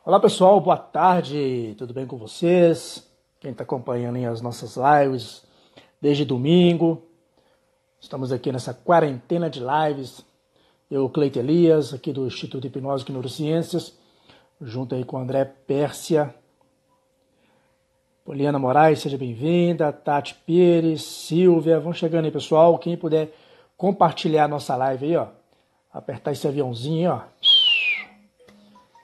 Olá pessoal, boa tarde, tudo bem com vocês? Quem está acompanhando aí as nossas lives desde domingo, estamos aqui nessa quarentena de lives. Eu, Cleito Elias, aqui do Instituto Hipnose e Neurociências, junto aí com o André Pérsia, Poliana Moraes, seja bem-vinda, Tati Pires, Silvia, vão chegando aí pessoal, quem puder compartilhar a nossa live aí, ó, apertar esse aviãozinho aí, ó.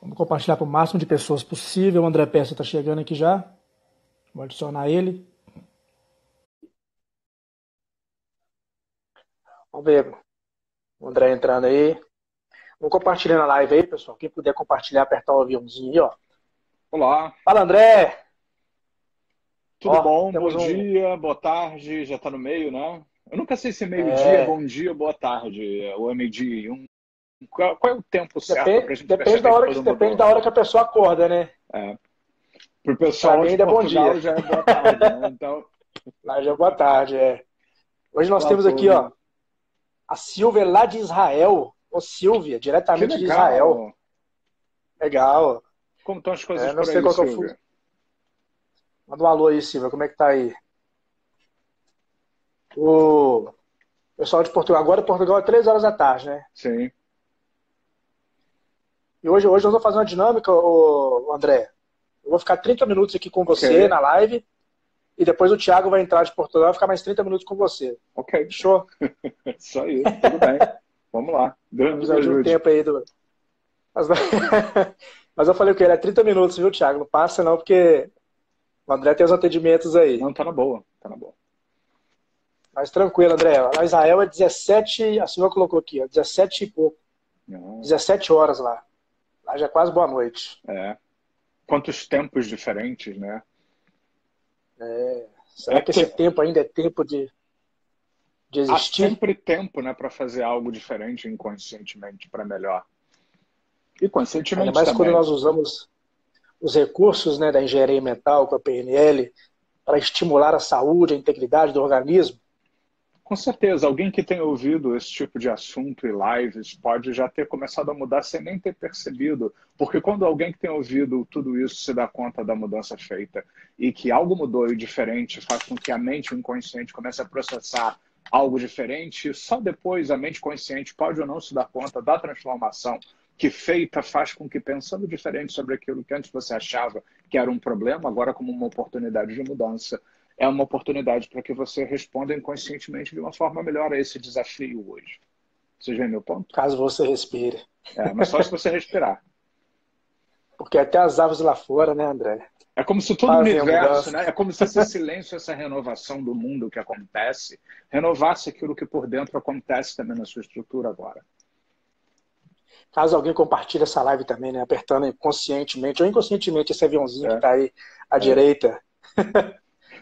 Vamos compartilhar para o máximo de pessoas possível. O André Peça está chegando aqui já. Vou adicionar ele. Vamos ver o André entrando aí. Vamos compartilhando a live aí, pessoal. Quem puder compartilhar, apertar o aviãozinho aí, ó. Olá, Fala, André! tudo Ó, bom? Bom temos um... dia, boa tarde, já está no meio, né? Eu nunca sei se é meio-dia, bom dia, boa tarde, ou é meio-dia e um. Qual é o tempo certo para a gente Depende perceber que tudo depende mudou, da né? hora que a pessoa acorda, né? Para o Para pessoal mim de ainda é bom Portugal dia. já é boa tarde, né? Então, Lá já é boa tarde, é. Hoje nós fala temos aqui, ó, tudo. a Silvia lá de Israel. Ô, Silvia, Que diretamente de Israel. legal! Legal. Como estão as É, coisas não por sei aí, qual que eu fui. Silvia? Manda um alô aí, Silvia. Como é que tá aí? O pessoal de Portugal. Agora Portugal é 3 horas da tarde, né? Sim, E hoje eu vou fazer uma dinâmica, André. Eu vou ficar 30 minutos aqui com ok, você na live e depois o Thiago vai entrar de Portugal e vai ficar mais 30 minutos com você. ok, Fechou? isso aí, tudo bem. Vamos lá, Deus Vamos nos aí de um ajude. tempo aí do. Mas, mas eu falei o que ele é 30 minutos, viu, Thiago? Não passa não, porque o André tem os atendimentos aí. Não, tá na boa, tá na boa. Mas tranquilo, André. Lá em Israel é 17, a senhora colocou aqui, ó, 17 e pouco. Não, 17 horas lá. Lá já é quase boa noite. é. Quantos tempos diferentes, né? Será que esse tempo ainda é tempo de Há existir? sempre tempo, né, para fazer algo diferente inconscientemente para melhor. E Ainda conscientemente mais quando também. nós usamos os recursos, né, da engenharia mental com a PNL para estimular a saúde, a integridade do organismo. Com certeza, alguém que tenha ouvido esse tipo de assunto e lives pode já ter começado a mudar sem nem ter percebido. Porque quando alguém que tem ouvido tudo isso se dá conta da mudança feita e que algo mudou e diferente faz com que a mente, o inconsciente, comece a processar algo diferente, só depois a mente consciente pode ou não se dar conta da transformação que feita faz com que, pensando diferente sobre aquilo que antes você achava que era um problema, agora como uma oportunidade de mudança, é uma oportunidade para que você responda inconscientemente de uma forma melhor a esse desafio hoje. Você vê meu ponto? Caso você respire. Mas só se você respirar. Porque até as aves lá fora, né, André, É como se todo o fazem a universo, mudança. né? É como se esse silêncio, essa renovação do mundo que acontece, renovasse aquilo que por dentro acontece também na sua estrutura agora. Caso alguém compartilhe essa live também, né, apertando conscientemente ou inconscientemente esse aviãozinho que É, está aí à é. direita.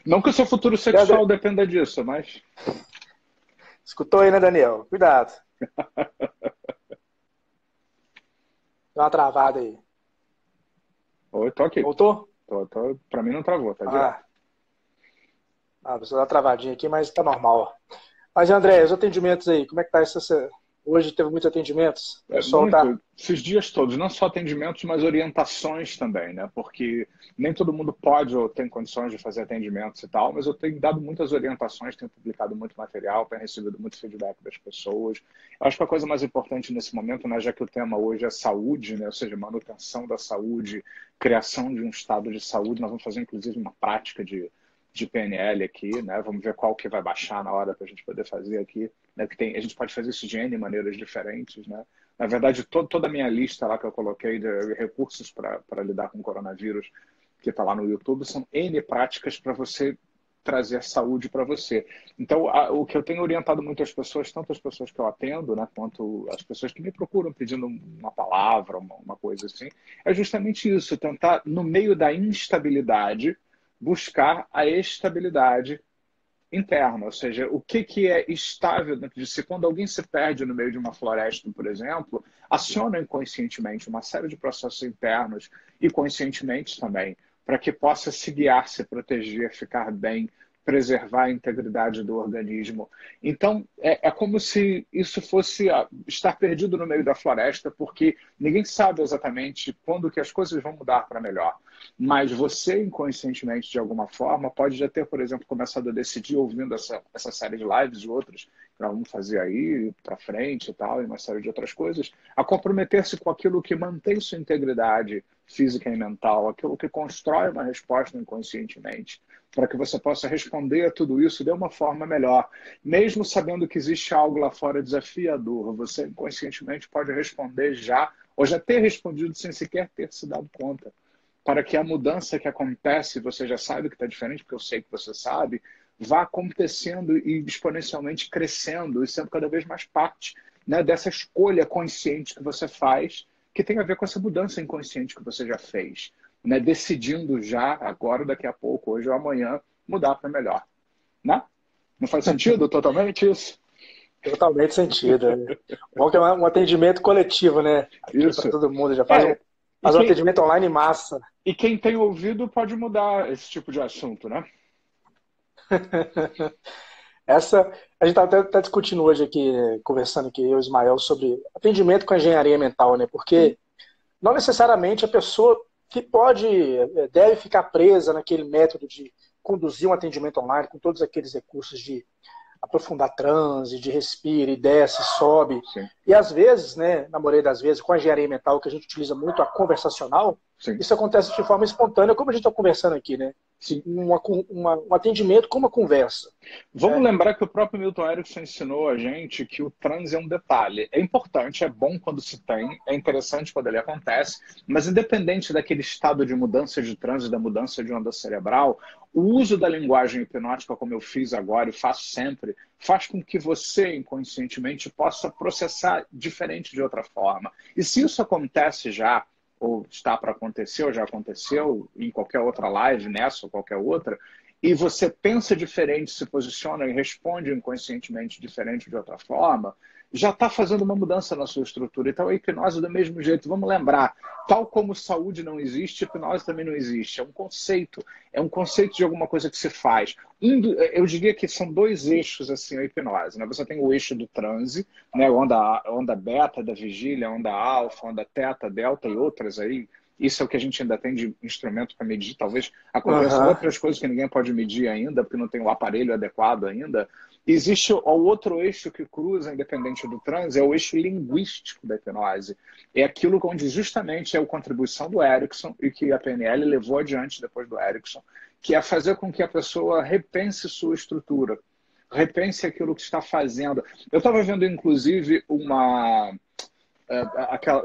Não que o seu futuro E André, sexual dependa disso, mas. escutou aí, né, Daniel? Cuidado. Dá uma travada aí. Oi, tô aqui. Voltou? Para mim não travou, tá direto. Ah, você dá uma travadinha aqui, mas tá normal. Ó. Mas, André, os atendimentos aí, como é que tá essa... Hoje teve muitos atendimentos? O É pessoal tá... muito. Esses dias todos, não só atendimentos, mas orientações também, né? Porque nem todo mundo pode ou tem condições de fazer atendimentos e tal, mas eu tenho dado muitas orientações, tenho publicado muito material, tenho recebido muito feedback das pessoas. Eu acho que a coisa mais importante nesse momento, né, já que o tema hoje é saúde, né, ou seja, manutenção da saúde, criação de um estado de saúde, nós vamos fazer inclusive uma prática de PNL aqui, né? Vamos ver qual que vai baixar na hora para a gente poder fazer aqui. Né? Que tem, a gente pode fazer isso de N maneiras diferentes, né? Na verdade, toda a minha lista lá que eu coloquei de recursos para lidar com o coronavírus, que está lá no YouTube, são N práticas para você trazer saúde para você. Então, o que eu tenho orientado muitas pessoas, tanto as pessoas que eu atendo, né, quanto as pessoas que me procuram pedindo uma palavra, uma coisa assim, é justamente isso, tentar, no meio da instabilidade, buscar a estabilidade interna, ou seja, o que é estável dentro de si. Quando alguém se perde no meio de uma floresta, por exemplo, aciona inconscientemente uma série de processos internos e conscientemente também, para que possa se guiar, se proteger, ficar bem preservar a integridade do organismo. Então, é como se isso fosse estar perdido no meio da floresta, porque ninguém sabe exatamente quando que as coisas vão mudar para melhor. Mas você, inconscientemente, de alguma forma, pode já ter, por exemplo, começado a decidir, ouvindo essa série de lives e outras que nós vamos fazer aí para frente e tal, e uma série de outras coisas, a comprometer-se com aquilo que mantém sua integridade física e mental, aquilo que constrói uma resposta inconscientemente, para que você possa responder a tudo isso de uma forma melhor. Mesmo sabendo que existe algo lá fora desafiador, você inconscientemente pode responder já, ou já ter respondido sem sequer ter se dado conta, para que a mudança que acontece, você já sabe que está diferente, porque eu sei que você sabe, vá acontecendo e exponencialmente crescendo e sendo cada vez mais parte, né, dessa escolha consciente que você faz, que tem a ver com essa mudança inconsciente que você já fez, né, decidindo já, agora, daqui a pouco, hoje ou amanhã, mudar para melhor. Né? Não faz sentido totalmente isso? Totalmente sentido. Bom que é um atendimento coletivo, né? Aqui para Isso. todo mundo. Já faz E faz um atendimento online em massa. e quem tem ouvido pode mudar esse tipo de assunto, né? Essa, a gente está até discutindo hoje aqui, conversando aqui, eu e o Ismael, sobre atendimento com engenharia mental, né? Sim. Porque não necessariamente a pessoa que pode, deve ficar presa naquele método de conduzir um atendimento online com todos aqueles recursos de aprofundar transe, de respira e desce, sobe. Sim. E às vezes, né, na maioria das vezes, com a engenharia mental, que a gente utiliza muito a conversacional, Sim. isso acontece de forma espontânea, como a gente está conversando aqui, né? Sim. Um atendimento com uma conversa. Vamos lembrar que o próprio Milton Erickson ensinou a gente que o transe é um detalhe. É importante, é bom quando se tem, é interessante quando ele acontece, mas independente daquele estado de mudança de transe, da mudança de onda cerebral, o uso da linguagem hipnótica, como eu fiz agora e faço sempre, faz com que você, inconscientemente, possa processar diferente de outra forma. E se isso acontece já, ou está para acontecer, ou já aconteceu, em qualquer outra live, nessa ou qualquer outra, e você pensa diferente, se posiciona e responde inconscientemente diferente de outra forma, já está fazendo uma mudança na sua estrutura. Então, a hipnose do mesmo jeito. Vamos lembrar, tal como saúde não existe, hipnose também não existe. É um conceito de alguma coisa que se faz. Eu diria que são dois eixos assim a hipnose. Né? Você tem o eixo do transe, né? onda beta da vigília, onda alfa, onda teta, delta e outras aí. Isso é o que a gente ainda tem de instrumento para medir. Talvez aconteçam outras coisas que ninguém pode medir ainda, porque não tem o aparelho adequado ainda. Existe o outro eixo que cruza, independente do transe, é o eixo linguístico da hipnose. É aquilo onde justamente é a contribuição do Erickson e que a PNL levou adiante depois do Erickson, que é fazer com que a pessoa repense sua estrutura, repense aquilo que está fazendo. Eu estava vendo, inclusive, eu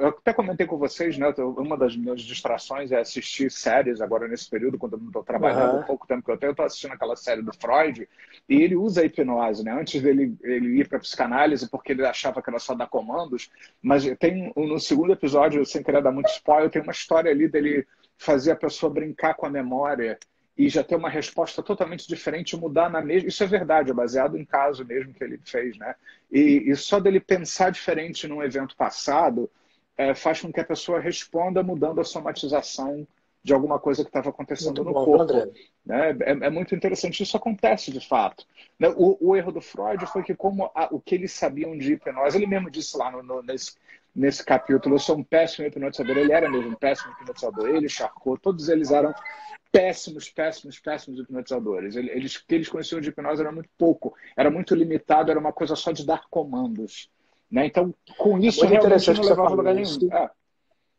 até comentei com vocês, né? Uma das minhas distrações é assistir séries agora nesse período, quando eu não estou trabalhando, o pouco tempo que eu tenho, eu estou assistindo aquela série do Freud, e ele usa a hipnose, né? Antes dele ele ir para a psicanálise, porque ele achava que era só dar comandos, mas tem no segundo episódio, sem querer dar muito spoiler, tem uma história ali dele fazer a pessoa brincar com a memória e já ter uma resposta totalmente diferente, mudar na mesma. Isso é verdade, é baseado em caso mesmo que ele fez, né? E só dele pensar diferente num evento passado faz com que a pessoa responda mudando a somatização de alguma coisa que estava acontecendo Muito no bom, corpo. André. Né? É muito interessante, isso acontece de fato. Né? O erro do Freud foi que, como o que eles sabiam de hipnose, ele mesmo disse lá nesse capítulo, eu sou um péssimo hipnotizador, ele era mesmo um péssimo hipnotizador, ele, Charcot, todos eles eram péssimos hipnotizadores. O que eles conheciam de hipnose era muito pouco, era muito limitado, era uma coisa só de dar comandos. Né? Então, com isso, Muito realmente interessante não que você levava a lugar falou. nenhum.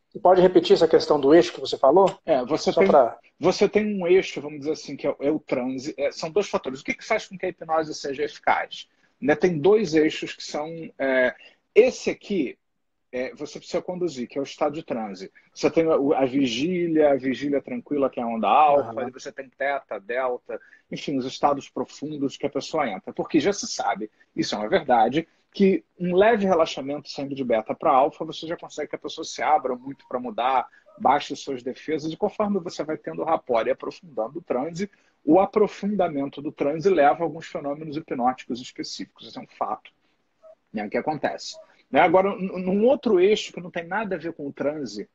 Você pode repetir essa questão do eixo que você falou? Você Só tem, para. você tem um eixo, vamos dizer assim, que é o transe. São dois fatores. O que faz com que a hipnose seja eficaz? Né? Tem dois eixos que são. Esse aqui, você precisa conduzir, que é o estado de transe. Você tem a vigília tranquila, que é a onda alfa, e você tem teta, delta, enfim, os estados profundos que a pessoa entra. Porque já se sabe, isso é uma verdade, que um leve relaxamento saindo de beta para alfa, você já consegue que a pessoa se abra muito para mudar, baixe suas defesas, e conforme você vai tendo rapport e aprofundando o transe, o aprofundamento do transe leva a alguns fenômenos hipnóticos específicos. Isso é um fato, né, que acontece. Agora, num outro eixo que não tem nada a ver com o transe,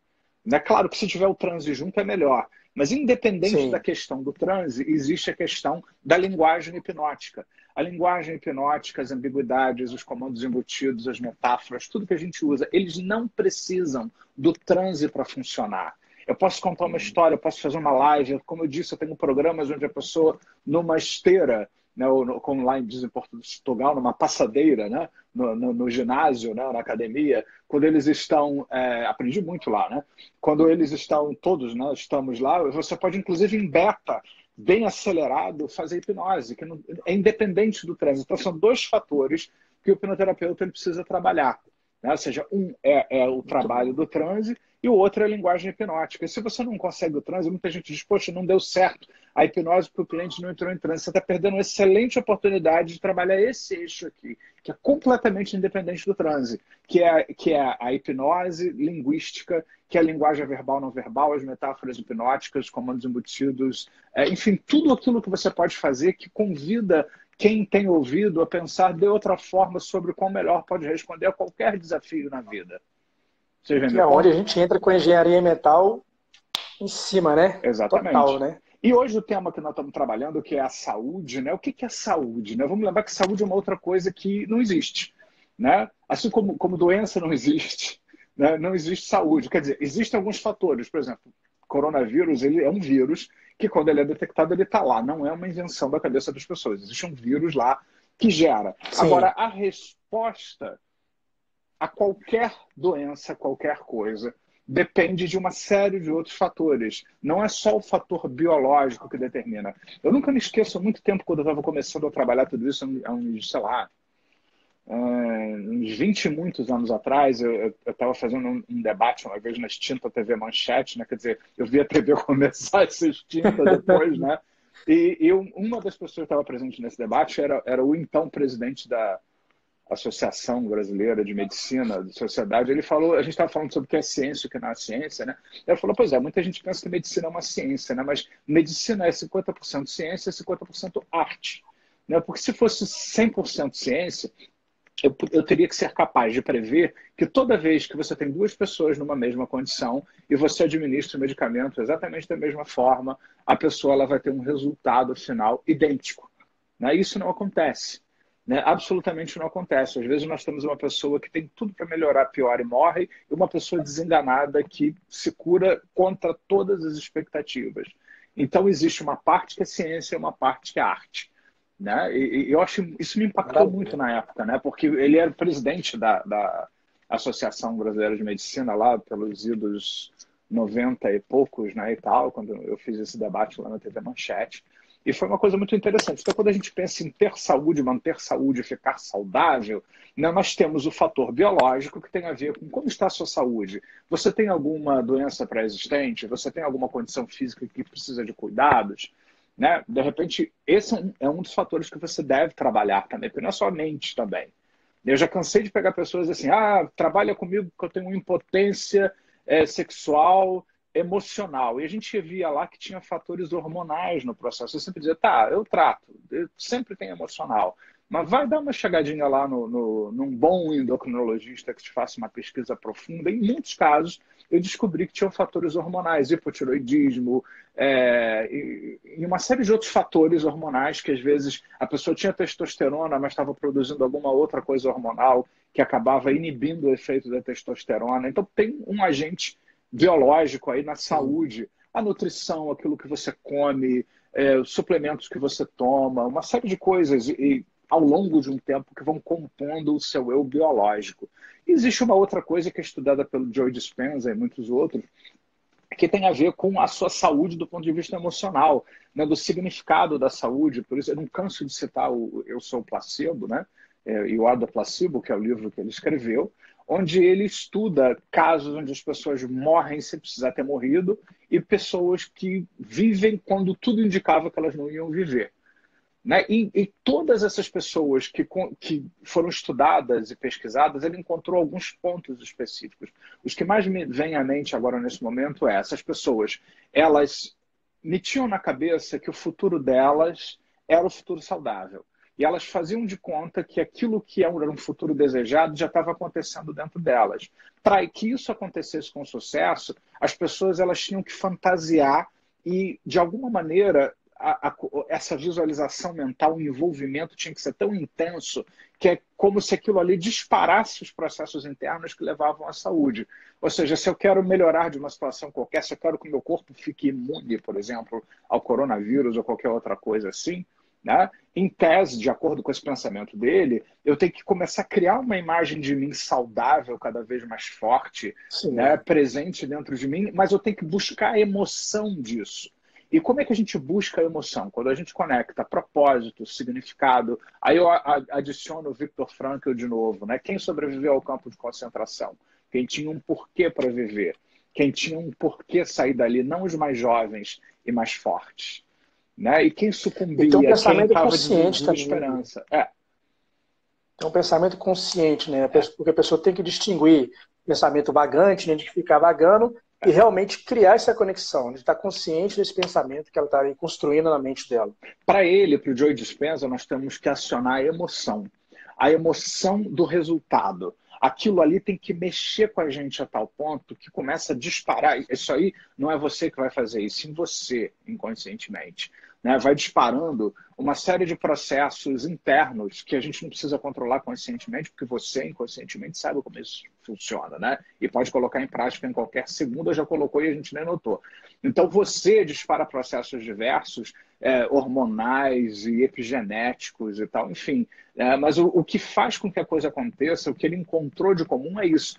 Né? Claro que se tiver o transe junto é melhor, mas independente da Sim. questão do transe, existe a questão da linguagem hipnótica. A linguagem hipnótica, as ambiguidades, os comandos embutidos, as metáforas, tudo que a gente usa, eles não precisam do transe para funcionar. Eu posso contar uma história, eu posso fazer uma live, como eu disse, eu tenho programas onde a pessoa, numa esteira, né, ou, como lá dizem em Portugal, numa passadeira, né, no ginásio, né, na academia, quando eles estão, aprendi muito lá, né, quando eles estão, todos nós estamos lá, você pode inclusive em beta, bem acelerado, fazer hipnose, que não, é independente do trânsito. Então são dois fatores que o hipnoterapeuta ele precisa trabalhar. Né? Ou seja, um é o Muito trabalho bom. do transe e o outro é a linguagem hipnótica. E se você não consegue o transe, muita gente diz, poxa, não deu certo a hipnose porque o cliente não entrou em transe. Você está perdendo uma excelente oportunidade de trabalhar esse eixo aqui, que é completamente independente do transe, que é a hipnose linguística, que é a linguagem verbal não verbal, as metáforas hipnóticas, os comandos embutidos, enfim, tudo aquilo que você pode fazer que convida quem tem ouvido a pensar de outra forma sobre qual melhor pode responder a qualquer desafio na vida. Você vê Que meu é onde a ponto? gente entra com a engenharia mental em cima, né? Total, Exatamente. né? E hoje o tema que nós estamos trabalhando, que é a saúde, né? O que é saúde? Né? Vamos lembrar que saúde é uma outra coisa que não existe. Né? Assim como doença não existe, né? Não existe saúde. Quer dizer, existem alguns fatores. Por exemplo, coronavírus ele é um vírus que, quando ele é detectado, ele está lá. Não é uma invenção da cabeça das pessoas. Existe um vírus lá que gera. Agora, Sim. a resposta a qualquer doença, qualquer coisa, depende de uma série de outros fatores. Não é só o fator biológico que determina. Eu nunca me esqueço, há muito tempo, quando eu estava começando a trabalhar tudo isso, há uns, sei lá, uns 20 e muitos anos atrás, eu estava fazendo um debate uma vez na extinta TV Manchete, né? Quer dizer, eu vi a TV começar a ser extinta depois, né? E uma das pessoas que estava presente nesse debate era o então presidente da Associação Brasileira de Medicina, de Sociedade. Ele falou, a gente estava falando sobre o que é ciência e o que não é ciência, né? Ele falou, pois é, muita gente pensa que medicina é uma ciência, né? Mas medicina é 50% ciência e 50% arte. Né? Porque se fosse 100% ciência, eu teria que ser capaz de prever que toda vez que você tem duas pessoas numa mesma condição e você administra o medicamento exatamente da mesma forma, a pessoa ela vai ter um resultado final idêntico. Né? Isso não acontece. Né? Absolutamente não acontece. Às vezes nós temos uma pessoa que tem tudo para melhorar, pior e morre, e uma pessoa desenganada que se cura contra todas as expectativas. Então existe uma parte que é ciência e uma parte que é arte. Né? E eu acho isso me impactou muito Maravilha. na época, né? Porque ele era presidente da Associação Brasileira de Medicina lá pelos idos 90 e poucos, né, e tal, quando eu fiz esse debate lá na TV Manchete. E foi uma coisa muito interessante. Então, quando a gente pensa em ter saúde, manter saúde, ficar saudável, né, nós temos o fator biológico que tem a ver com como está a sua saúde. Você tem alguma doença pré-existente? Você tem alguma condição física que precisa de cuidados? Né? De repente, esse é um dos fatores que você deve trabalhar também, porque não é só a mente também. Eu já cansei de pegar pessoas assim, trabalha comigo porque eu tenho impotência sexual, emocional. E a gente via lá que tinha fatores hormonais no processo. Eu sempre dizia, tá, eu trato, eu sempre tenho emocional. Mas vai dar uma chegadinha lá num bom endocrinologista que te faça uma pesquisa profunda. Em muitos casos, eu descobri que tinham fatores hormonais, hipotiroidismo, e uma série de outros fatores hormonais que às vezes a pessoa tinha testosterona, mas estava produzindo alguma outra coisa hormonal que acabava inibindo o efeito da testosterona. Então tem um agente biológico aí na Sim. saúde, a nutrição, aquilo que você come, os suplementos que você toma, uma série de coisas e ao longo de um tempo que vão compondo o seu eu biológico. E existe uma outra coisa que é estudada pelo Joe Dispenza e muitos outros, que tem a ver com a sua saúde do ponto de vista emocional, né, do significado da saúde. Por isso, eu não canso de citar o Eu Sou o Placebo, né, e o Ada Placebo, que é o livro que ele escreveu, onde ele estuda casos onde as pessoas morrem sem precisar ter morrido e pessoas que vivem quando tudo indicava que elas não iam viver. Né? E todas essas pessoas que foram estudadas e pesquisadas, ele encontrou alguns pontos específicos. Os que mais me vêm à mente agora nesse momento é essas pessoas, elas metiam na cabeça que o futuro delas era o futuro saudável. e elas faziam de conta que aquilo que era um futuro desejado já estava acontecendo dentro delas. Para que isso acontecesse com sucesso, as pessoas elas tinham que fantasiar e, de alguma maneira, essa visualização mental, o envolvimento tinha que ser tão intenso que é como se aquilo ali disparasse os processos internos que levavam à saúde. Ou seja, se eu quero melhorar de uma situação qualquer, se eu quero que o meu corpo fique imune, por exemplo, ao coronavírus ou qualquer outra coisa assim, né? Em tese, de acordo com esse pensamento dele, eu tenho que começar a criar uma imagem de mim saudável, cada vez mais forte, né? Presente dentro de mim, mas eu tenho que buscar a emoção disso. E como é que a gente busca a emoção? Quando a gente conecta propósito, significado, aí eu adiciono o Viktor Frankl de novo, né? Quem sobreviveu ao campo de concentração? Quem tinha um porquê para viver? Quem tinha um porquê sair dali? Não os mais jovens e mais fortes. Né? E quem sucumbia, e tem um quem pensamento estava consciente de também. esperança. É um pensamento consciente, né? Porque a pessoa tem que distinguir pensamento vagante, né, de ficar vagando, e realmente criar essa conexão, de estar consciente desse pensamento que ela está construindo na mente dela. Para ele, para o Joe Dispenza, nós temos que acionar a emoção do resultado. Aquilo ali tem que mexer com a gente a tal ponto que começa a disparar. Isso aí não é você que vai fazer isso, sim você, inconscientemente. Né? Vai disparando uma série de processos internos que a gente não precisa controlar conscientemente, porque você, inconscientemente, sabe como isso funciona, né? E pode colocar em prática em qualquer segundo, já colocou e a gente nem notou. Então, você dispara processos diversos, hormonais e epigenéticos e tal, enfim. Mas o que faz com que a coisa aconteça, o que ele encontrou de comum é isso.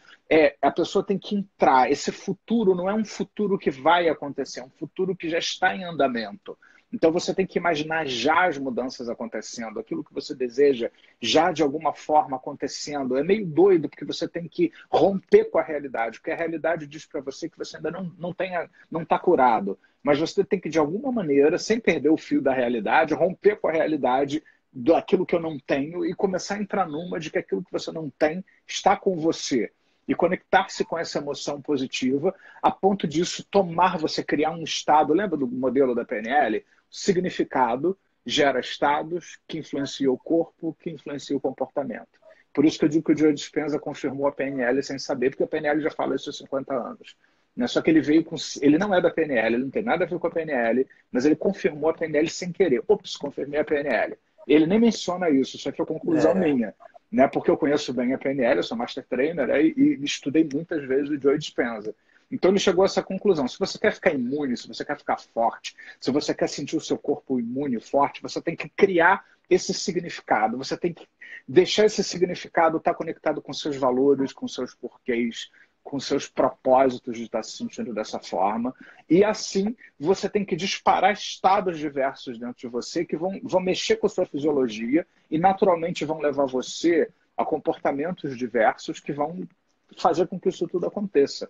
A pessoa tem que entrar. Esse futuro não é um futuro que vai acontecer, é um futuro que já está em andamento. Então você tem que imaginar já as mudanças acontecendo, aquilo que você deseja já de alguma forma acontecendo. É meio doido porque você tem que romper com a realidade, porque a realidade diz para você que você ainda não está curado. Mas você tem que, de alguma maneira, sem perder o fio da realidade, romper com a realidade daquilo que eu não tenho e começar a entrar numa de que aquilo que você não tem está com você. E conectar-se com essa emoção positiva a ponto disso tomar você, criar um estado. Lembra do modelo da PNL? Significado gera estados que influenciam o corpo, que influenciam o comportamento. Por isso que eu digo que o Joe Dispenza confirmou a PNL sem saber, porque a PNL já fala isso há 50 anos. Né? Só que ele não é da PNL, ele não tem nada a ver com a PNL, mas ele confirmou a PNL sem querer. Ops, confirmei a PNL. Ele nem menciona isso, isso aqui é conclusão minha. Né? Porque eu conheço bem a PNL, eu sou Master Trainer, né? e estudei muitas vezes o Joe Dispenza. Então ele chegou a essa conclusão. Se você quer ficar imune, se você quer ficar forte, se você quer sentir o seu corpo imune e forte, você tem que criar esse significado. Você tem que deixar esse significado estar conectado com seus valores, com seus porquês, com seus propósitos de estar se sentindo dessa forma. E assim você tem que disparar estados diversos dentro de você que vão mexer com a sua fisiologia e naturalmente vão levar você a comportamentos diversos que vão fazer com que isso tudo aconteça.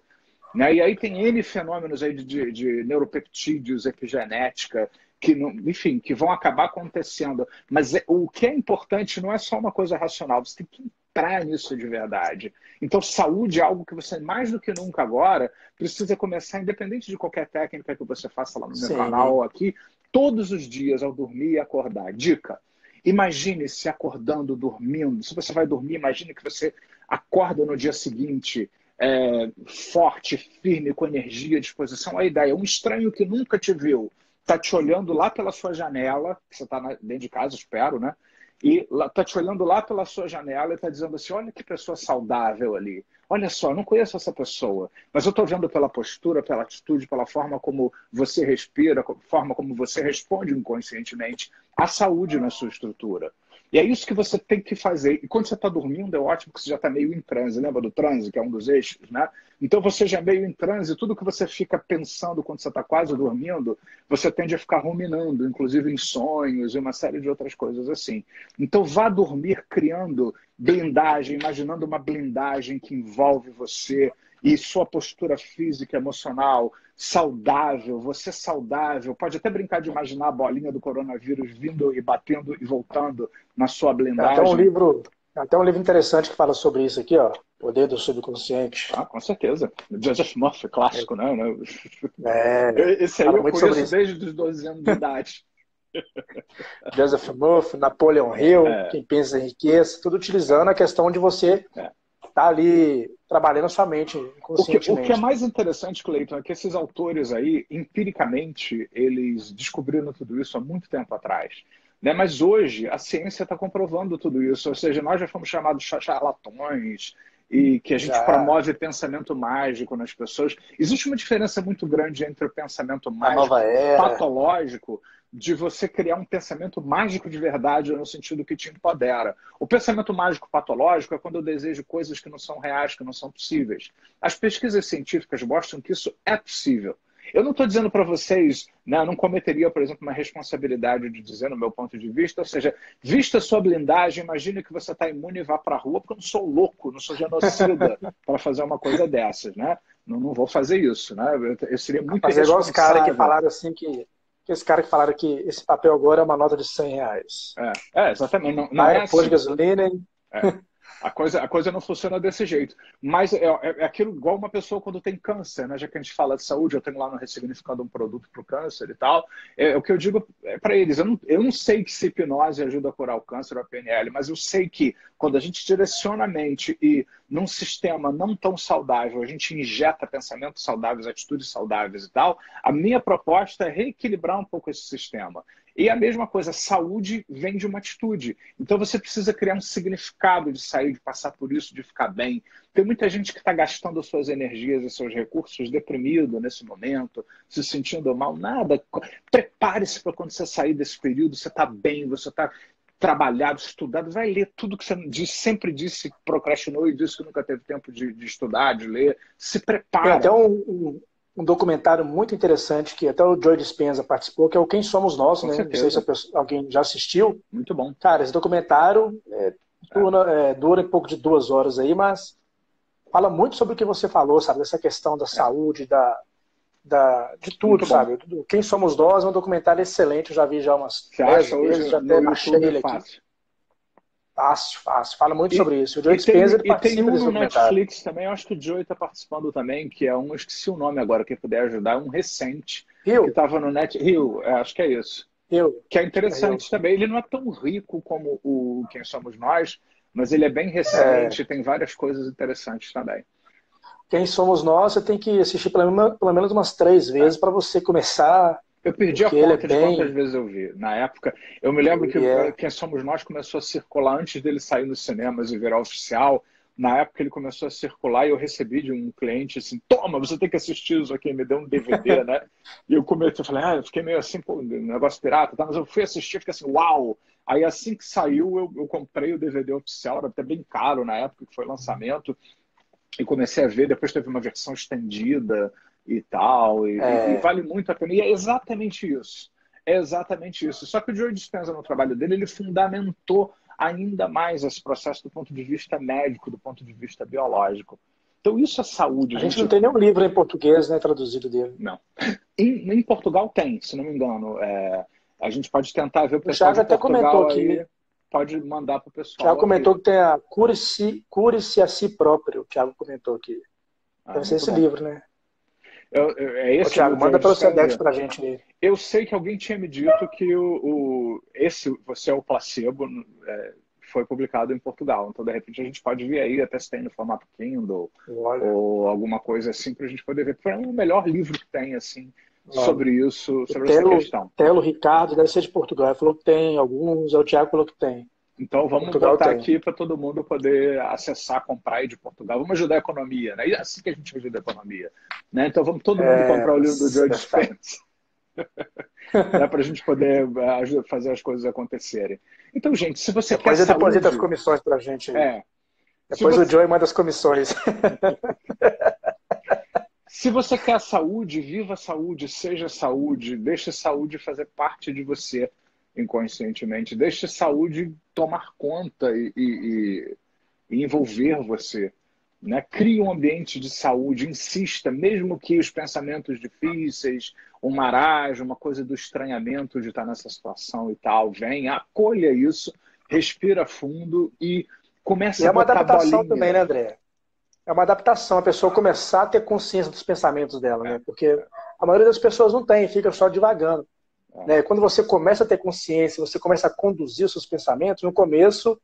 Né? E aí tem N fenômenos aí de neuropeptídeos, epigenética, que, enfim, que vão acabar acontecendo. Mas o que é importante não é só uma coisa racional, você tem que entrar nisso de verdade. Então, saúde é algo que você, mais do que nunca agora, precisa começar, independente de qualquer técnica que você faça lá no meu canal ou aqui, todos os dias ao dormir e acordar. Dica: imagine se acordando, dormindo. Se você vai dormir, imagine que você acorda no dia seguinte forte, firme, com energia, disposição. A ideia, um estranho que nunca te viu, está te olhando lá pela sua janela, você está dentro de casa, espero, né? E está te olhando lá pela sua janela e está dizendo assim, olha que pessoa saudável ali. Olha só, eu não conheço essa pessoa, mas eu estou vendo pela postura, pela atitude, pela forma como você respira, forma como você responde inconscientemente à saúde na sua estrutura. E é isso que você tem que fazer. E quando você está dormindo, é ótimo que você já está meio em transe. Lembra do transe, que é um dos eixos, né? Então você já é meio em transe. Tudo que você fica pensando quando você está quase dormindo, você tende a ficar ruminando, inclusive em sonhos e uma série de outras coisas assim. Então vá dormir criando blindagem, imaginando uma blindagem que envolve você e sua postura física, emocional, saudável, você saudável. Pode até brincar de imaginar a bolinha do coronavírus vindo e batendo e voltando na sua blindagem. Até um livro interessante que fala sobre isso aqui, ó, Poder do Subconsciente. Ah, com certeza. Joseph Murphy, clássico, né? É, Esse aí eu conheço desde os 12 anos de idade. Joseph Murphy, Napoleon Hill, Quem Pensa Enriquece, tudo utilizando a questão de você estar ali trabalhando a sua mente O que é inconscientemente. mais interessante, Cleiton, é que esses autores aí, empiricamente, eles descobriram tudo isso há muito tempo atrás. Né? Mas hoje a ciência está comprovando tudo isso. Ou seja, nós já fomos chamados de charlatões e que a gente promove pensamento mágico nas pessoas. Existe uma diferença muito grande entre o pensamento A mágico nova era. patológico de você criar um pensamento mágico de verdade no sentido que te empodera. O pensamento mágico patológico é quando eu desejo coisas que não são reais, que não são possíveis. As pesquisas científicas mostram que isso é possível. Eu não estou dizendo para vocês, né, eu não cometeria, por exemplo, uma responsabilidade de dizer, no meu ponto de vista, ou seja, vista a sua blindagem, imagine que você está imune e vá para a rua, porque eu não sou louco, não sou genocida para fazer uma coisa dessas, né? Não vou fazer isso, né? Eu seria muito Fazer igual os caras que irresponsável. falaram assim que esse cara que falaram que esse papel agora é uma nota de R$ 100. Exatamente. Não Vai é no posto de assim. gasolina e A coisa não funciona desse jeito. Mas é aquilo igual uma pessoa quando tem câncer, né? Já que a gente fala de saúde, eu tenho lá no Ressignificando um produto para o câncer e tal. O que eu digo para eles, eu não sei que se hipnose ajuda a curar o câncer ou a PNL, mas eu sei que quando a gente direciona a mente e num sistema não tão saudável, a gente injeta pensamentos saudáveis, atitudes saudáveis e tal, a minha proposta é reequilibrar um pouco esse sistema. E a mesma coisa, saúde vem de uma atitude. Então você precisa criar um significado de sair, de passar por isso, de ficar bem. Tem muita gente que está gastando suas energias e seus recursos deprimido nesse momento, se sentindo mal. Nada. Prepare-se para quando você sair desse período, você está bem, você está trabalhado, estudado, vai ler tudo que você sempre disse, procrastinou e disse que nunca teve tempo de estudar, de ler. Se tem até prepara. um documentário muito interessante que até o Joe Dispenza participou, que é o Quem Somos Nós, Com né? Não sei se certeza. alguém já assistiu. Muito bom. Cara, esse documentário dura um pouco de 2 horas aí, mas fala muito sobre o que você falou, sabe? Dessa questão da saúde, de tudo, Muito bom. sabe? Quem Somos Nós é um documentário excelente, eu já vi já umas Você 10 acha hoje vezes, já até no baixei YouTube ele aqui. fácil. Fácil, fácil. Fala muito E, sobre isso. O Joe Dispenza ele tem participa um desse no documentário. Netflix também, eu acho que o Joey está participando também, que é um, eu esqueci o nome agora, quem puder ajudar, um recente, que Rio, estava no Net Rio, acho que é isso. Rio, Que é acho que é Rio. interessante também. Ele não é tão rico como o Quem Somos Nós, mas ele é bem É, recente, tem várias coisas interessantes também. Quem Somos Nós, você tem que assistir pelo menos umas 3 vezes para você começar, Eu perdi a porque ele é conta de quantas bem. vezes eu vi. Na época, eu me lembro que Ele é. Quem Somos Nós começou a circular antes dele sair nos cinemas e virar oficial. Na época ele começou a circular e eu recebi de um cliente assim, toma, você tem que assistir isso aqui, me deu um DVD, né? E eu comecei, eu falei, eu fiquei meio assim, pô, negócio pirata, tá? Mas eu fui assistir e fiquei assim, uau! Aí assim que saiu, eu comprei o DVD oficial, era até bem caro na época que foi o lançamento, e comecei a ver, depois teve uma versão estendida e tal, e É, vale muito a pena. E é exatamente isso. É exatamente isso. Só que o Joe Dispenza, no trabalho dele, ele fundamentou ainda mais esse processo do ponto de vista médico, do ponto de vista biológico. Então, isso é saúde. a A gente não gente. tem nenhum livro em português, né, traduzido dele. Não. Em Portugal tem, se não me engano. A gente pode tentar ver o O pessoal Thiago de até comentou Portugal aí, aqui. pode mandar para o O Thiago pessoal aqui. comentou que tem a Cure-se a si próprio. O Thiago comentou aqui. Deve ser Muito esse bom. livro, né? É Ô, esse Thiago, o Joe manda pelo Sedex Dispenza? pra gente aí. Eu sei que alguém tinha me dito que esse Você é o Placebo foi publicado em Portugal. Então, de repente, a gente pode ver aí, até se tem no formato Kindle Olha, ou alguma coisa assim, para a gente poder ver. Foi o melhor livro que tem, assim, olha. sobre isso, O sobre essa questão. Telo Ricardo deve ser de Portugal. Ele falou que tem alguns, o Thiago falou que tem. Então, vamos Portugal botar tem. aqui para todo mundo poder acessar, comprar aí de Portugal. Vamos ajudar a economia, né? E é assim que a gente ajuda a economia. Né? Então, vamos todo mundo comprar o livro do Joe Certo. Dispenza. Né, para a gente poder fazer as coisas acontecerem. Então, gente, se você quer Depois ele deposita as saúde, comissões pra gente aí. é, se Depois o você, Joey manda as comissões. se você quer saúde, viva a saúde, seja saúde, deixe a saúde fazer parte de você inconscientemente, deixe a saúde tomar conta e envolver você. Né? Crie um ambiente de saúde, insista, mesmo que os pensamentos difíceis, um marasmo, uma coisa do estranhamento de estar nessa situação e tal, venha, acolha isso, respira fundo e E comece é a uma botar adaptação também, bolinha. né, André? É uma adaptação, a pessoa começar a ter consciência dos pensamentos dela, né? Porque a maioria das pessoas não tem, fica só divagando. né? Quando você começa a ter consciência, você começa a conduzir os seus pensamentos, no começo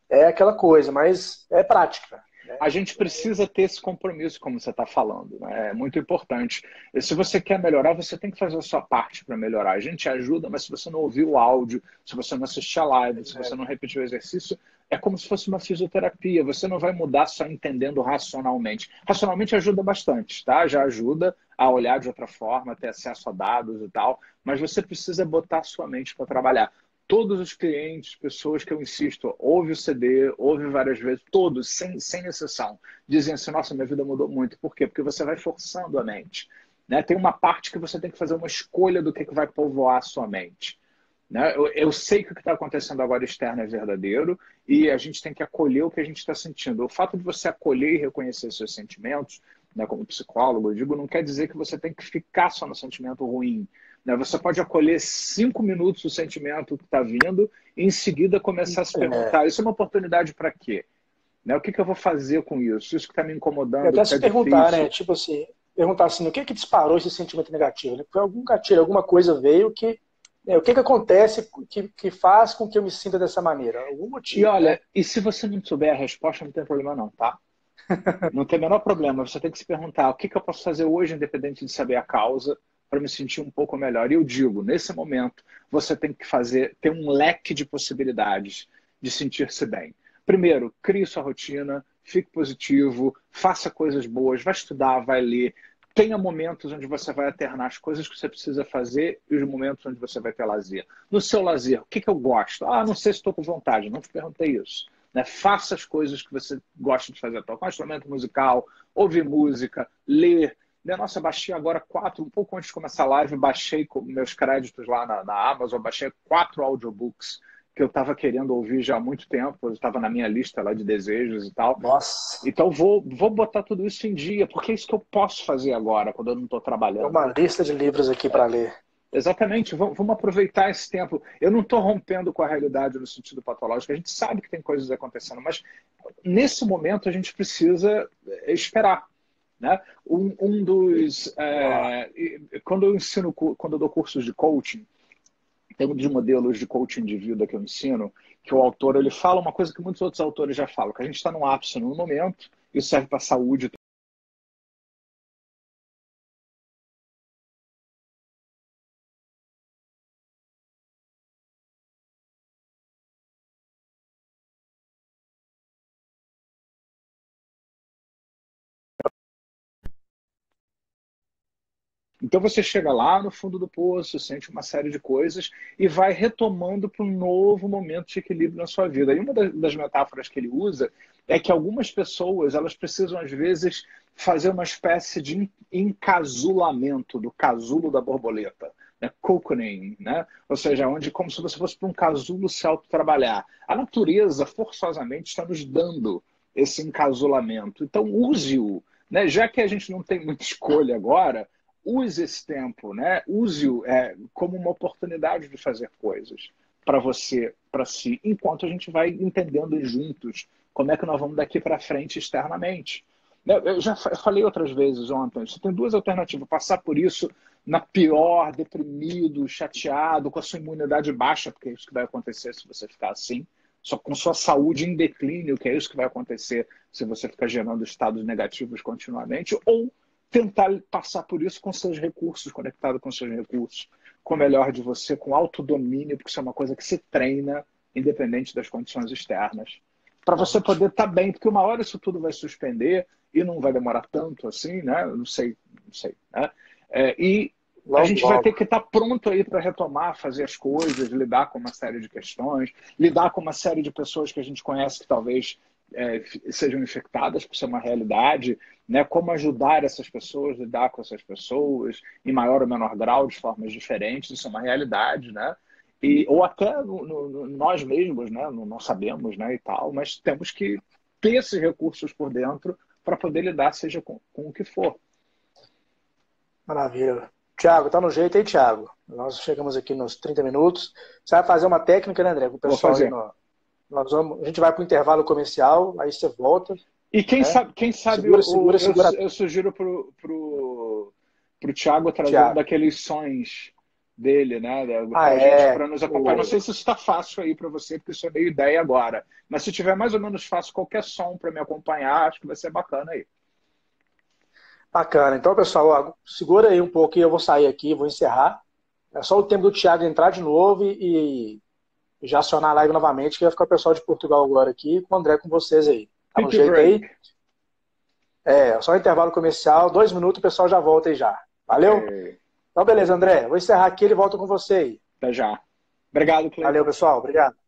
é aquela coisa, mas é prática. A gente precisa ter esse compromisso, como você está falando, né? É muito importante. E se você quer melhorar, você tem que fazer a sua parte para melhorar. A gente ajuda, mas se você não ouvir o áudio, se você não assistir a live, se você não repetir o exercício, é como se fosse uma fisioterapia. Você não vai mudar só entendendo racionalmente. Racionalmente ajuda bastante, tá? Já ajuda a olhar de outra forma, ter acesso a dados e tal, mas você precisa botar a sua mente para trabalhar. Todos os clientes, pessoas que eu insisto, ouve o CD, ouve várias vezes, todos, sem exceção, dizem assim, nossa, minha vida mudou muito. Por quê? Porque você vai forçando a mente. Né? Tem uma parte que você tem que fazer uma escolha do que vai povoar a sua mente. Né? Eu sei que o que está acontecendo agora externo é verdadeiro e a gente tem que acolher o que a gente está sentindo. O fato de você acolher e reconhecer seus sentimentos, né, como psicólogo, eu digo, não quer dizer que você tem que ficar só no sentimento ruim. Né? Você pode acolher 5 minutos o sentimento que está vindo e em seguida começar a se perguntar, isso é uma oportunidade para quê? Né? O que eu vou fazer com isso? Isso que está me incomodando, até se tá perguntar, difícil. né? Tipo assim, perguntar assim, o que que disparou esse sentimento negativo? Né? Foi algum gatilho, alguma coisa veio que... o que que acontece que faz com que eu me sinta dessa maneira? Algum motivo, E olha, né? e se você não souber a resposta, não tem problema não, tá? Não tem o menor problema. Você tem que se perguntar o que eu posso fazer hoje, independente de saber a causa, para me sentir um pouco melhor. E eu digo, nesse momento, você tem que ter um leque de possibilidades de sentir-se bem. Primeiro, crie sua rotina, fique positivo, faça coisas boas, vai estudar, vai ler. Tenha momentos onde você vai alternar as coisas que você precisa fazer e os momentos onde você vai ter lazer. No seu lazer, o que eu gosto? Ah, não sei se estou com vontade. Não te perguntei isso. Né? Faça as coisas que você gosta de fazer. Tocar um instrumento musical, ouvir música, ler. Né? Nossa, baixei agora 4, um pouco antes de começar a live, baixei com meus créditos lá na Amazon, baixei 4 audiobooks que eu estava querendo ouvir já há muito tempo, estava na minha lista lá de desejos e tal. Nossa. Então vou botar tudo isso em dia, porque é isso que eu posso fazer agora, quando eu não estou É trabalhando. uma lista de livros aqui para ler. Exatamente, vamos aproveitar esse tempo. Eu não estou rompendo com a realidade no sentido patológico, a gente sabe que tem coisas acontecendo, mas nesse momento a gente precisa esperar. Né? Quando eu ensino, quando eu dou cursos de coaching, tem um dos modelos de coaching de vida que eu ensino, que o autor ele fala uma coisa que muitos outros autores já falam, que a gente está no ápice no momento, isso serve para a saúde. Então você chega lá no fundo do poço, sente uma série de coisas e vai retomando para um novo momento de equilíbrio na sua vida. E uma das metáforas que ele usa é que algumas pessoas elas precisam, às vezes, fazer uma espécie de encasulamento do casulo da borboleta. Né? Cocooning, né? Ou seja, onde como se você fosse para um casulo se autotrabalhar. A natureza, forçosamente, está nos dando esse encasulamento. Então, use-o. Né? Já que a gente não tem muita escolha agora, use esse tempo, né? Use-o como uma oportunidade de fazer coisas para você, para si, enquanto a gente vai entendendo juntos como é que nós vamos daqui para frente externamente. Eu já falei outras vezes ontem, você tem 2 alternativas, passar por isso na pior, deprimido, chateado, com a sua imunidade baixa, porque é isso que vai acontecer se você ficar assim, só com sua saúde em declínio, que é isso que vai acontecer se você ficar gerando estados negativos continuamente, ou tentar passar por isso com seus recursos, conectado com seus recursos, com o melhor de você, com autodomínio, porque isso é uma coisa que se treina independente das condições externas. Para você poder estar bem, porque uma hora isso tudo vai suspender e não vai demorar tanto assim, né? Não sei. Né? E a Logo, gente vai logo. ter que estar pronto aí para retomar, fazer as coisas, lidar com uma série de questões, lidar com uma série de pessoas que a gente conhece que talvez sejam infectadas por ser uma realidade, né? Como ajudar essas pessoas, lidar com essas pessoas em maior ou menor grau, de formas diferentes, isso é uma realidade, né? Ou até nós mesmos, né? Não sabemos, né? E tal, mas temos que ter esses recursos por dentro para poder lidar, seja com o que for. Maravilha. Tiago, tá no jeito aí, Tiago. Nós chegamos aqui nos 30 minutos. Você vai fazer uma técnica, né, André? Com o Vou pessoal aí fazer. a gente vai para o intervalo comercial, aí você volta. E quem Né? sabe Segura. eu sugiro pro Thiago trazer um Tiago. daqueles sons dele, né? Ah, Pra gente, é. para nos acompanhar. Não sei se isso está fácil aí para você, porque isso é meio ideia agora. Mas se tiver mais ou menos fácil qualquer som para me acompanhar, acho que vai ser bacana aí. Bacana. Então, pessoal, ó, segura aí um pouco e eu vou sair aqui, vou encerrar. É só o tempo do Thiago entrar de novo e já acionar a live novamente, que vai ficar o pessoal de Portugal agora aqui, com o André com vocês aí. Tá no Pick jeito break. aí? É, só um intervalo comercial, 2 minutos, o pessoal já volta aí já. Valeu? Ok. Então, beleza, André. Vou encerrar aqui, ele volta com você aí. Até já. Obrigado, Valeu, Cleiton. pessoal. Obrigado.